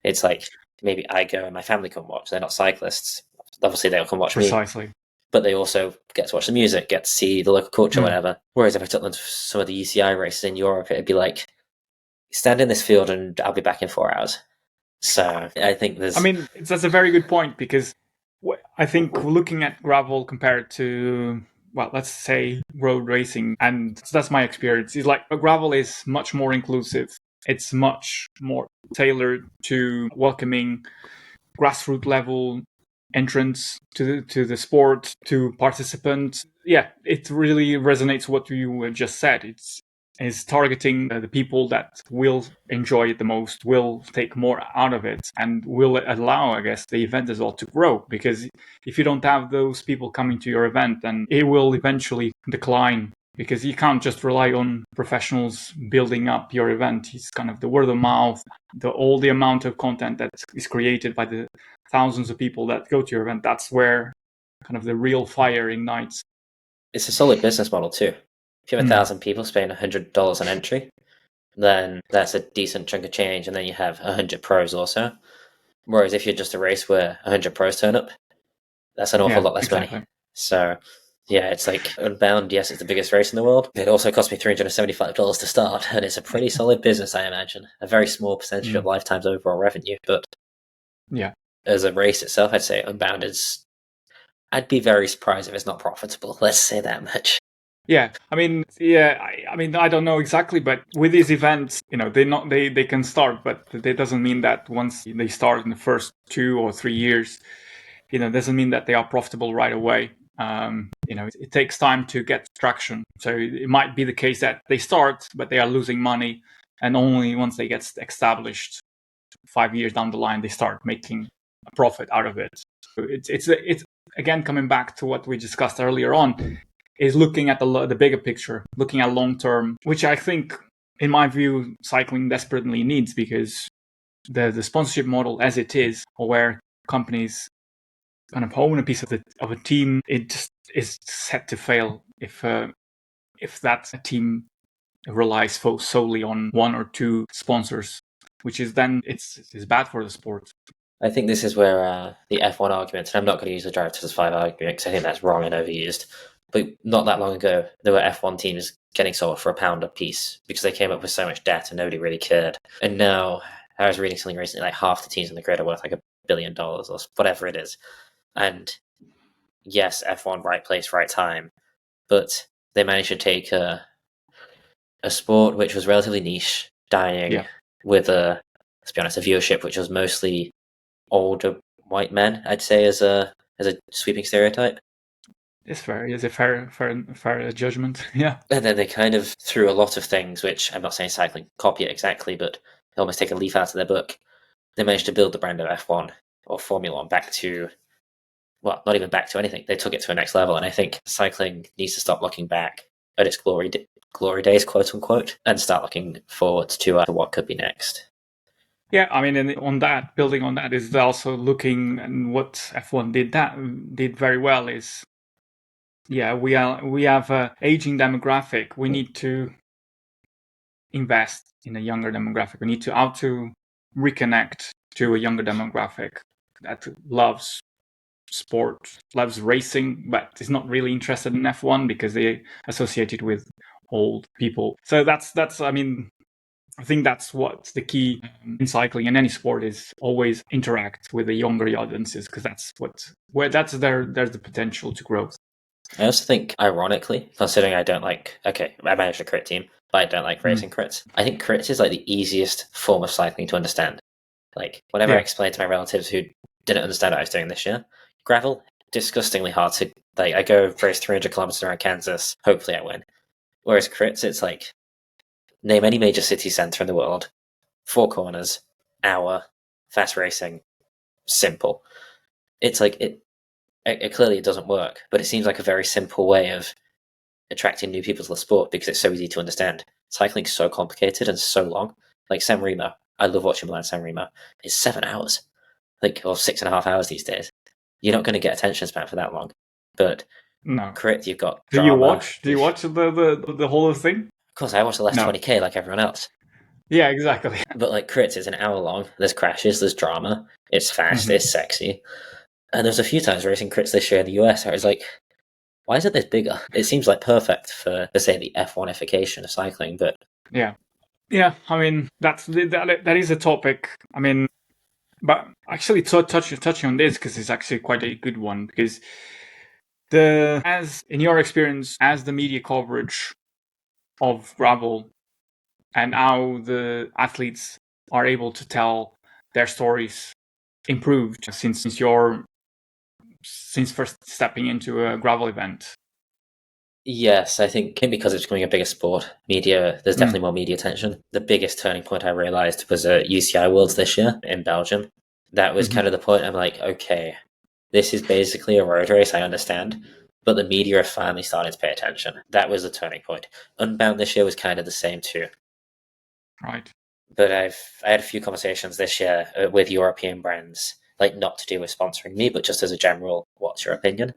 it's like, maybe I go and my family can watch. They're not cyclists. Obviously, they'll come watch me. But they also get to watch the music, get to see the local culture, whatever. Whereas if I took them to some of the UCI races in Europe, it'd be like, stand in this field and I'll be back in 4 hours. So I think there's... I mean, that's a very good point, because I think looking at gravel compared to, well, let's say road racing, and that's my experience, is like gravel is much more inclusive. It's much more tailored to welcoming grassroots level entrance to the sport, to participants. Yeah, it really resonates what you just said. It's targeting the people that will enjoy it the most, will take more out of it, and will allow, I guess, the event as well to grow. Because if you don't have those people coming to your event, then it will eventually decline, because you can't just rely on professionals building up your event. It's kind of the word of mouth, all the amount of content that is created by the thousands of people that go to your event. That's where kind of the real fire ignites. It's a solid business model too. If you have 1,000 people spending $100 an entry, then that's a decent chunk of change, and then you have 100 pros also. Whereas if you're just a race where 100 pros turn up, that's an awful lot less money. So Yeah, it's like Unbound, yes, it's the biggest race in the world. It also cost me $375 to start, and it's a pretty solid business, I imagine. A very small percentage of Lifetime's overall revenue, but Yeah. as a race itself, I'd say Unbound is... I'd be very surprised if it's not profitable, let's say that much. Yeah, I mean, I don't know exactly, but with these events, they can start, but that doesn't mean that once they start in the first 2 or 3 years, doesn't mean that they are profitable right away. It takes time to get traction. So it might be the case that they start, but they are losing money, and only once they get established, 5 years down the line, they start making a profit out of it. So it's again coming back to what we discussed earlier on, is looking at the bigger picture, looking at long term, which I think, in my view, cycling desperately needs, because the sponsorship model as it is, or where companies kind of own a piece of a team, it just is set to fail if that team relies solely on one or two sponsors, which is then it's bad for the sport. I think this is where the F1 argument, and I'm not going to use the Drive to Survive argument because I think that's wrong and overused, but not that long ago, there were F1 teams getting sold for £1 a piece because they came up with so much debt and nobody really cared. And now, I was reading something recently, like half the teams in the grid are worth like $1 billion or whatever it is. And yes, F1, right place, right time, but they managed to take a sport which was relatively niche, dying with let's be honest, a viewership which was mostly older white men, I'd say, as a sweeping stereotype. It's fair. It's a fair judgment. Yeah. And then they kind of threw a lot of things, which I'm not saying cycling copy it exactly, but they almost take a leaf out of their book. They managed to build the brand of F1 or Formula One back to, well, not even back to anything. They took it to a next level, and I think cycling needs to stop looking back at its glory days, quote unquote, and start looking forward to what could be next. Yeah, I mean, and on that, building on that, is also looking, and what F1 did very well is, we have an aging demographic. We need to invest in a younger demographic. We need to reconnect to a younger demographic that loves sport, loves racing, but is not really interested in F1 because they associate it with old people. So that's I mean, I think that's what's the key in cycling and any sport, is always interact with the younger audiences, because there's the potential to grow. I also think, ironically, considering I manage a crit team, but I don't like racing crits. I think crits is like the easiest form of cycling to understand. Like, whenever I explain to my relatives who didn't understand what I was doing this year, gravel, disgustingly hard to, like, I go race 300 kilometers around Kansas, hopefully I win. Whereas crits, it's like, name any major city centre in the world, 4 corners, hour, fast racing, simple. It's like, it clearly it doesn't work, but it seems like a very simple way of attracting new people to the sport because it's so easy to understand. Cycling's so complicated and so long. Like San Remo, I love watching Milan San Remo. It's 7 hours, or 6.5 hours these days. You're not going to get attention span for that long. But no, crit, you've got drama. Do you watch the whole thing? Of course, I watch the last 20k like everyone else. Yeah, exactly. But like crits, it's an hour long. There's crashes, there's drama. It's fast, it's sexy. And there's a few times racing crits this year in the US where I was like, why isn't this bigger? It seems like perfect for say, the F1ification of cycling, but... Yeah. I mean, that is a topic. I mean, but actually touching on this, because it's actually quite a good one, because as in your experience, as the media coverage of gravel and how the athletes are able to tell their stories improved since first stepping into a gravel event? Yes, I think because it's becoming a bigger sport, there's definitely more media attention. The biggest turning point I realised was at UCI Worlds this year in Belgium. That was kind of the point. I'm like, okay, this is basically a road race, I understand, but the media are finally starting to pay attention. That was the turning point. Unbound this year was kind of the same too. Right. But I had a few conversations this year with European brands, like not to do with sponsoring me, but just as a general, what's your opinion?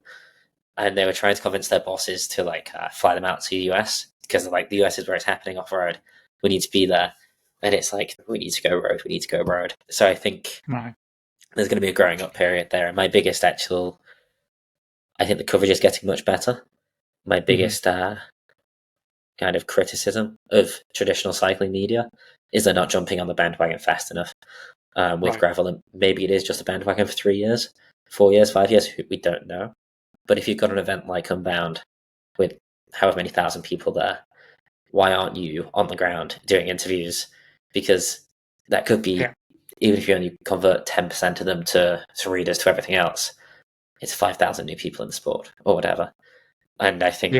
And they were trying to convince their bosses to fly them out to the US, because like the US is where it's happening off road. We need to be there, and it's like we need to go road. We need to go road. So I think there's going to be a growing up period there. And my biggest I think the coverage is getting much better. my biggest kind of criticism of traditional cycling media is they're not jumping on the bandwagon fast enough with gravel. And maybe it is just a bandwagon for 3 years, 4 years, 5 years. We don't know. But if you've got an event like Unbound with however many thousand people there, why aren't you on the ground doing interviews? Because that could be, even if you only convert 10% of them to readers, to everything else, it's 5,000 new people in the sport or whatever. And I think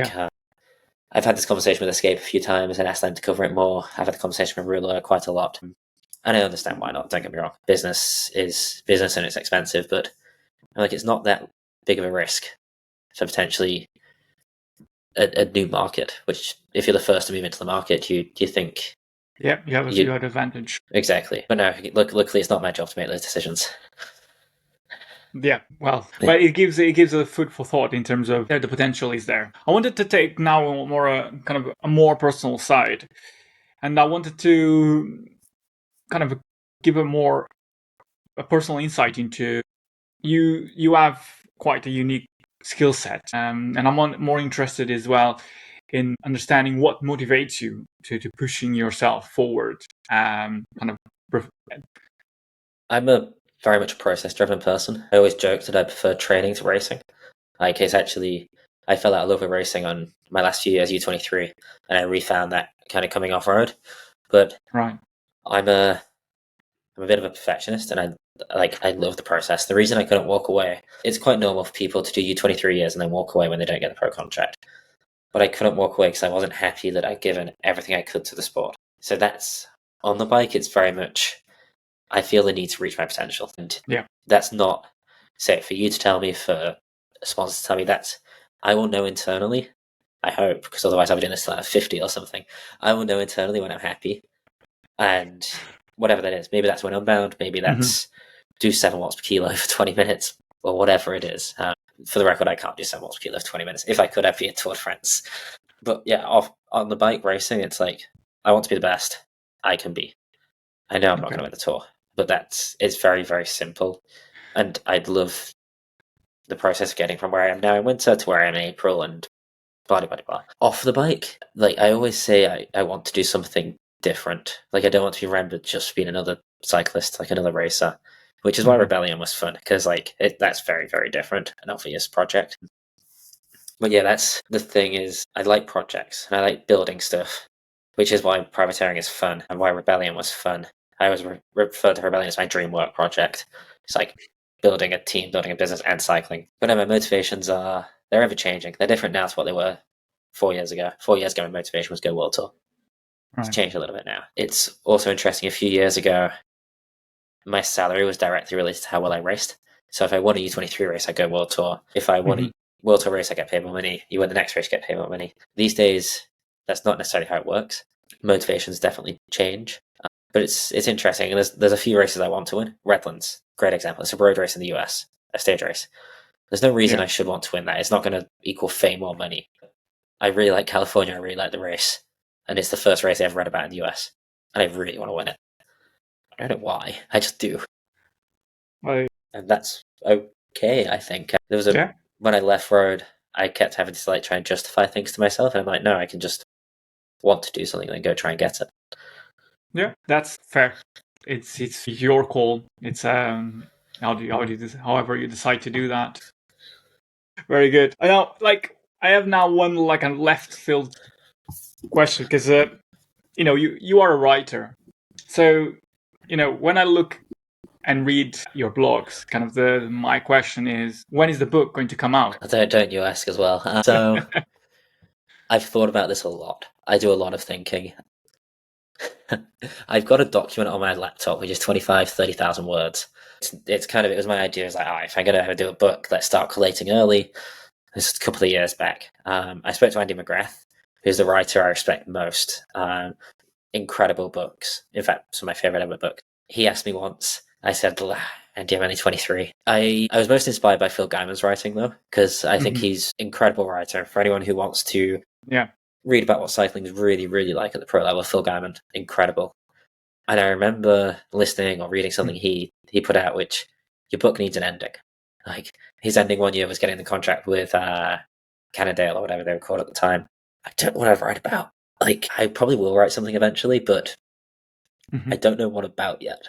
I've had this conversation with Escape a few times and asked them to cover it more. I've had the conversation with Ruler quite a lot. And I understand why not, don't get me wrong. Business is business and it's expensive, but like it's not that big of a risk for potentially a new market, which if you're the first to move into the market, you think... Yeah, you have a advantage. Exactly. But no, luckily it's not my job to make those decisions. Yeah, well, but it gives a food for thought in terms of the potential is there. I wanted to take now more kind of a more personal side, and I wanted to kind of give a personal insight into you have quite a unique skill set, and I'm more interested as well in understanding what motivates you to pushing yourself forward. I'm a very much a process-driven person. I always joke that I prefer training to racing. Like, it's actually, I fell out of love with racing on my last few years U23, and I refound that kind of coming off road. But I'm a bit of a perfectionist, and I love the process. The reason I couldn't walk away, it's quite normal for people to do U23 years and then walk away when they don't get the pro contract. But I couldn't walk away because I wasn't happy that I'd given everything I could to the sport. So that's, on the bike, it's very much, I feel the need to reach my potential. And that's not, say, for you to tell me, for a sponsor to tell me. That's, I will know internally, I hope, because otherwise I'll be doing this till I'm 50 or something. I will know internally when I'm happy. And whatever that is, maybe that's when Unbound, maybe that's do 7 watts per kilo for 20 minutes, or whatever it is. For the record, I can't do 7 watts per kilo for 20 minutes. If I could, I'd be in Tour de France. But yeah, on the bike racing, it's like, I want to be the best I can be. I know I'm not going to win the Tour, but it's very, very simple. And I'd love the process of getting from where I am now in winter to where I am in April and blah, blah, blah, blah. Off the bike, like I always say, I want to do something different. Like I don't want to be remembered just being another cyclist, like another racer, which is why Rebellion was fun, because like that's very, very different, an obvious project. But yeah, that's the thing, is I like projects and I like building stuff, which is why Privateering is fun and why Rebellion was fun. I always refer to Rebellion as my dream work project. It's like building a team, building a business, and cycling. But no, my motivations they're ever changing. They're different now to what they were 4 years ago. 4 years ago, my motivation was go World Tour. It's changed a little bit now. It's also interesting, a few years ago, my salary was directly related to how well I raced. So if I won a U23 race, I go World Tour. If I won a World Tour race, I get paid more money. You win the next race, you get paid more money. These days, that's not necessarily how it works. Motivations definitely change. But it's interesting. And there's a few races I want to win. Redlands, great example. It's a road race in the US, a stage race. There's no reason I should want to win that. It's not going to equal fame or money. I really like California. I really like the race. And it's the first race I ever read about in the US. And I really want to win it. I don't know why. I just do. And that's okay, I think. There was when I left road, I kept having to like try and justify things to myself. And I'm like, no, I can just want to do something and then go try and get it. Yeah, that's fair. It's your call. It's however you decide to do that. Very good. I know, like I have now one like a left field question, because you are a writer, so when I look and read your blogs, kind of my question is, when is the book going to come out? Don't you ask as well. So I've thought about this a lot. I do a lot of thinking. I've got a document on my laptop which is 30,000 words. It was my idea. It's like, if I'm going to do a book, let's start collating early. This is a couple of years back. I spoke to Andy McGrath, who's the writer I respect most. Incredible books. In fact, some of my favorite ever books. He asked me once, I said, Andy, I'm only 23. I was most inspired by Phil Guyman's writing, though, because I think he's an incredible writer. For anyone who wants to read about what cycling is really, really like at the pro level, Phil Guyman, incredible. And I remember listening or reading something he put out, which, your book needs an ending. Like, his ending one year was getting the contract with Cannondale or whatever they were called at the time. I don't know what I'd write about. Like, I probably will write something eventually, but I don't know what about yet.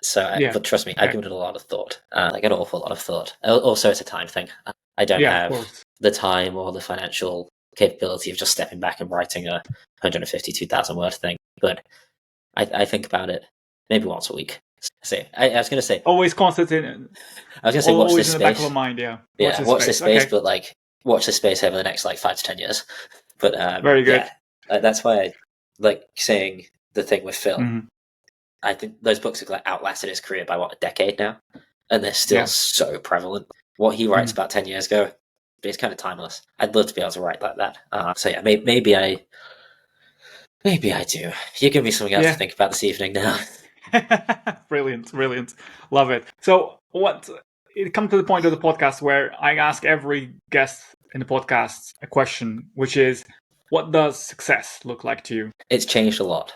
So, but trust me, I've given it a lot of thought, like an awful lot of thought. Also, it's a time thing. I don't have the time or the financial capability of just stepping back and writing a 152,000 word thing. But I think about it maybe once a week. So I was going to say always constant. I was going to say watch this space. In the back of my mind, watch this space, but like watch this space over the next like 5 to 10 years. But very good. Yeah, that's why I like saying the thing with Phil. Mm-hmm. I think those books have like outlasted his career by a decade now, and they're still so prevalent. What he writes about 10 years ago, it's kind of timeless. I'd love to be able to write like that. So yeah, maybe I do. You give me something else to think about this evening now. Brilliant. Love it. So it comes to the point of the podcast where I ask every guest in the podcast a question, which is, what does success look like to you? It's changed a lot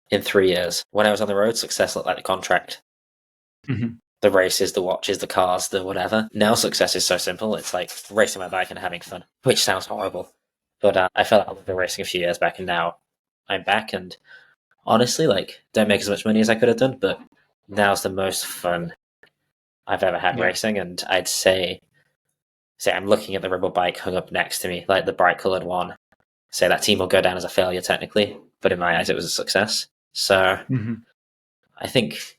in 3 years. When I was on the road, success looked like the contract. Mm-hmm. The races, the watches, the cars, the whatever. Now success is so simple. It's like racing my bike and having fun, which sounds horrible. But I felt like I've been racing a few years back, and now I'm back, and honestly, like, don't make as much money as I could have done, but now's the most fun I've ever had racing. And I'd say I'm looking at the Ribble bike hung up next to me, like the bright coloured one. Say that team will go down as a failure technically, but in my eyes it was a success. So I think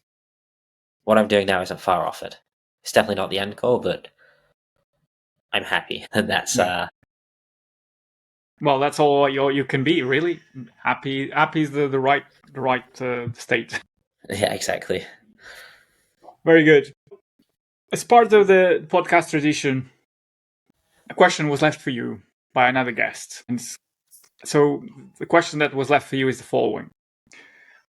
what I'm doing now isn't far off it. It's definitely not the end goal, but I'm happy, and that's well, that's all you can be, really. Happy is the right state. Yeah, exactly. Very good. As part of the podcast tradition, a question was left for you by another guest. And so the question that was left for you is the following.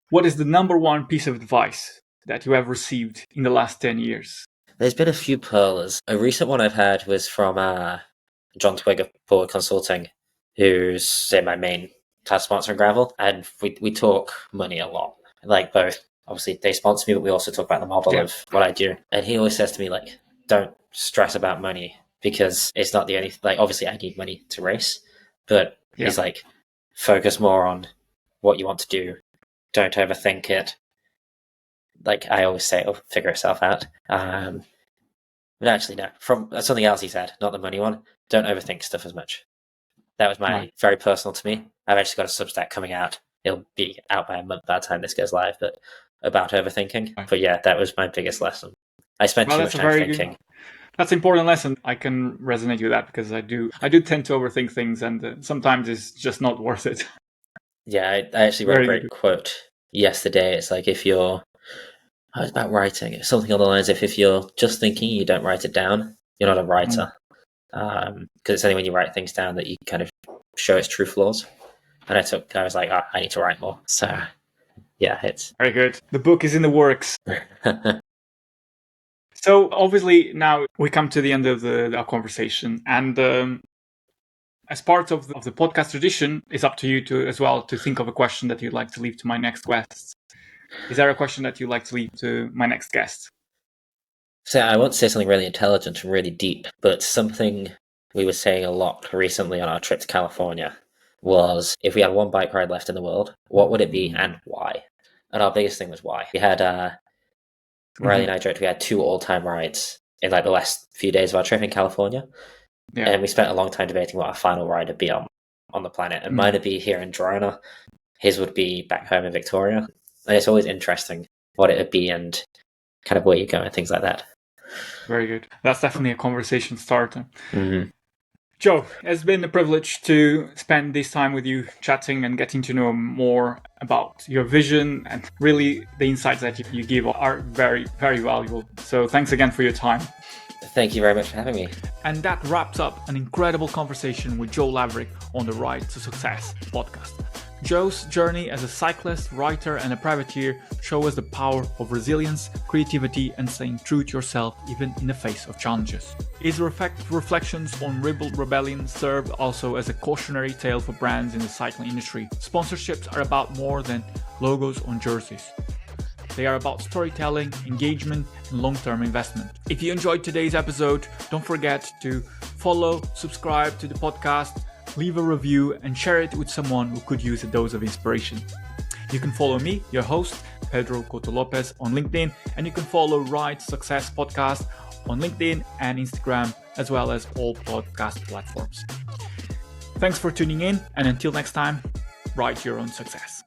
What is the number one piece of advice that you have received in the last 10 years? There's been a few pearlers. A recent one I've had was from John Twigg of Forward Consulting, who's, say, my main class sponsor in gravel, and we talk money a lot. Like, both, obviously, they sponsor me, but we also talk about the model of what I do. And he always says to me, like, don't stress about money, because it's not the only, like, obviously I need money to race, but he's like, focus more on what you want to do. Don't overthink it. Like I always say, figure itself out. But actually, no. From something else he said, not the money one. Don't overthink stuff as much. That was very personal to me. I've actually got a Substack coming out. It'll be out by a month by the time this goes live, but about overthinking. But yeah, that was my biggest lesson. I spent too much time thinking. That's an important lesson. I can resonate with that because I do tend to overthink things, and sometimes it's just not worth it. Yeah, I actually read a great quote yesterday. It's like, if you're, I was about writing, it's something along the lines of, if you're just thinking, you don't write it down, you're not a writer. Because it's only when you write things down that you kind of show its true flaws. And I was like, I need to write more. So yeah, it's very good. The book is in the works. So obviously now we come to the end of our conversation, and as part of the podcast tradition, it's up to you to think of a question that you'd like to leave to my next guest. Is there a question that you'd like to leave to my next guest? So I want to say something really intelligent and really deep, but something we were saying a lot recently on our trip to California was, if we had one bike ride left in the world, what would it be and why? And our biggest thing was why. We had Riley and I joked we had 2 all-time rides in like the last few days of our trip in California. Yeah. And we spent a long time debating what our final ride would be on the planet. And mine would be here in Girona. His would be back home in Victoria. And it's always interesting what it would be and kind of where you go and things like that. Very good. That's definitely a conversation starter. Mm-hmm. Joe, it's been a privilege to spend this time with you, chatting and getting to know more about your vision, and really the insights that you give are very, very valuable. So thanks again for your time. Thank you very much for having me. And that wraps up an incredible conversation with Joe Laverick on the Ride to Success podcast. Joe's journey as a cyclist, writer, and a privateer show us the power of resilience, creativity, and staying true to yourself even in the face of challenges. His reflections on Ribble rebellion serve also as a cautionary tale for brands in the cycling industry. Sponsorships are about more than logos on jerseys. They are about storytelling, engagement, and long-term investment. If you enjoyed today's episode, don't forget to follow, subscribe to the podcast, leave a review, and share it with someone who could use a dose of inspiration. You can follow me, your host, Pedro Couto Lopez, on LinkedIn, and you can follow Write Success Podcast on LinkedIn and Instagram, as well as all podcast platforms. Thanks for tuning in, and until next time, write your own success.